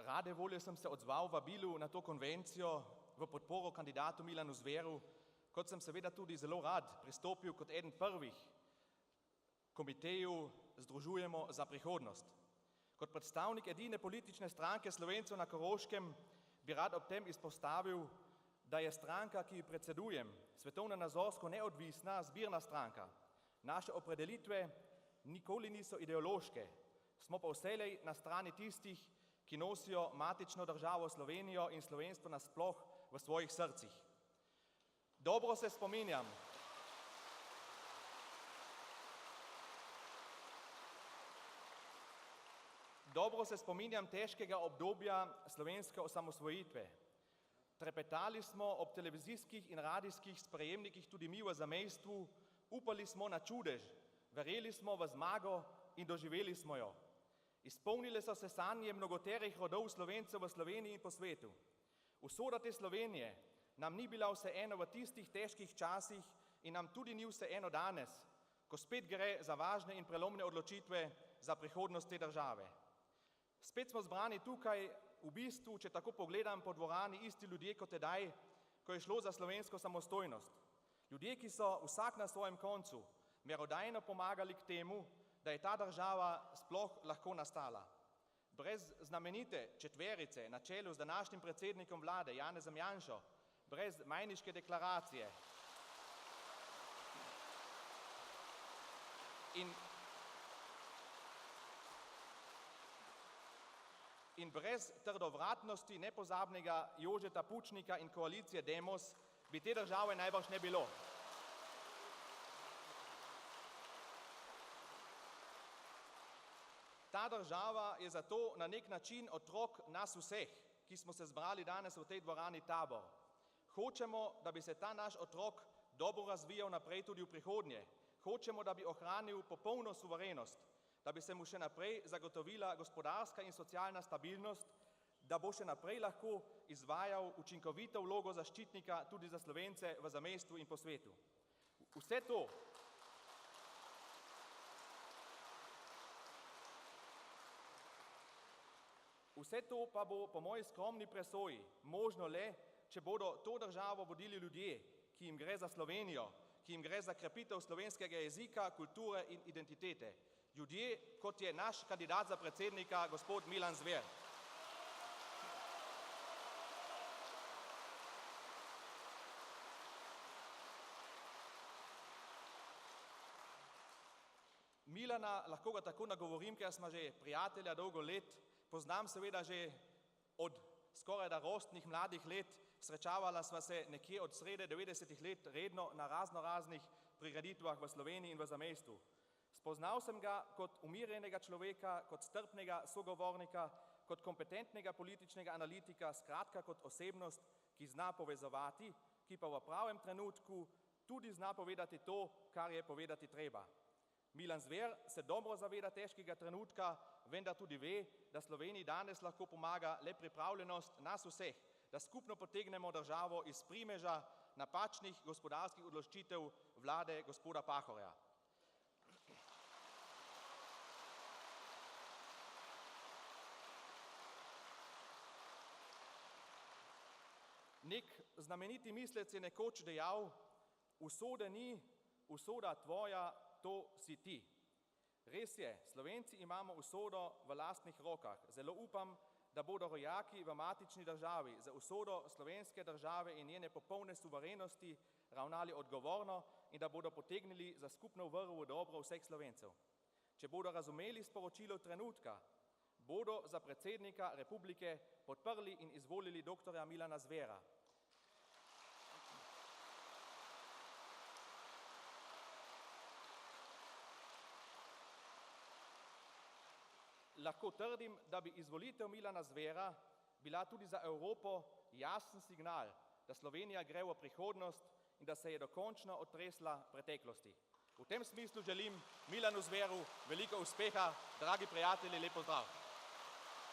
Rade volje sem se odzval vabilu na to konvencijo v podporo kandidatu Milanu Zveru, kot sem seveda tudi zelo rad pristopil kot eden prvih komiteju Združujemo za prihodnost. Kot predstavnik edine politične stranke Slovencev na Koroškem bi rad ob tem izpostavil, da je stranka, ki ji predsedujem, svetovno-nazorsko neodvisna zbirna stranka. Naše opredelitve nikoli niso ideološke, smo pa vselej na strani tistih, ki nosijo matično državo Slovenijo in slovenstvo nasploh v svojih srcih. Dobro se spominjam težkega obdobja slovenske osamosvojitve. Trepetali smo ob televizijskih in radijskih sprejemnikih tudi mi v zamejstvu, upali smo na čudež, verjeli smo v zmago in doživeli smo jo. Izpolnile so se sanje mnogoterih rodov Slovencev v Sloveniji in po svetu. Usoda te Slovenije nam ni bila vseeno v tistih težkih časih in nam tudi ni vseeno danes, ko spet gre za važne in prelomne odločitve za prihodnost te države. Spet smo zbrani tukaj, v bistvu, če tako pogledam po dvorani, isti ljudje kot tedaj, ko je šlo za slovensko samostojnost. Ljudje, ki so vsak na svojem koncu merodajno pomagali k temu, da je ta država sploh lahko nastala. Brez znamenite četverice na čelu z današnjim predsednikom vlade Janezom Janšo, brez Majniške deklaracije in brez trdovratnosti nepozabnega Jožeta Pučnika in koalicije Demos bi te države najbrž ne bilo. Ta država je zato na nek način otrok nas vseh, ki smo se zbrali danes v tej dvorani Tabor. Hočemo, da bi se ta naš otrok dobro razvijal naprej tudi v prihodnje. Hočemo, da bi ohranil popolno suverenost, da bi se mu še naprej zagotovila gospodarska in socialna stabilnost, da bo še naprej lahko izvajal učinkovito vlogo zaščitnika tudi za Slovence v zamejstvu in po svetu. Vse to pa bo po moji skromni presoji možno le, če bodo to državo vodili ljudje, ki jim gre za Slovenijo, ki jim gre za krepitev slovenskega jezika, kulture in identitete. Ljudje, kot je naš kandidat za predsednika, gospod Milan Zver. Milana, lahko ga tako nagovorim, ker smo že prijatelja dolgo let, poznam seveda že od skorajda rostnih mladih let, srečavala sva se nekje od srede 90-ih let redno na raznih prireditvah v Sloveniji in v zamejstvu. Spoznal sem ga kot umirjenega človeka, kot strpnega sogovornika, kot kompetentnega političnega analitika, skratka kot osebnost, ki zna povezovati, ki pa v pravem trenutku tudi zna povedati to, kar je povedati treba. Milan Zver se dobro zaveda težkega trenutka, vendar tudi ve, da Sloveniji danes lahko pomaga le pripravljenost nas vseh, da skupno potegnemo državo iz primeža napačnih gospodarskih odločitev vlade gospoda Pahorja. Nek znameniti mislec je nekoč dejal: usode ni, usoda tvoja, to si ti. Res je, Slovenci imamo usodo v lastnih rokah. Zelo upam, da bodo rojaki v matični državi za usodo slovenske države in njene popolne suverenosti ravnali odgovorno in da bodo potegnili za skupno vrv v dobro vseh Slovencev. Če bodo razumeli sporočilo trenutka, bodo za predsednika republike podprli in izvolili doktorja Milana Zvera. Lahko trdim, da bi izvolitev Milana Zvera bila tudi za Evropo jasen signal, da Slovenija gre v prihodnost in da se je dokončno otresla preteklosti. V tem smislu želim Milanu Zveru veliko uspeha, dragi prijatelji, lep pozdrav.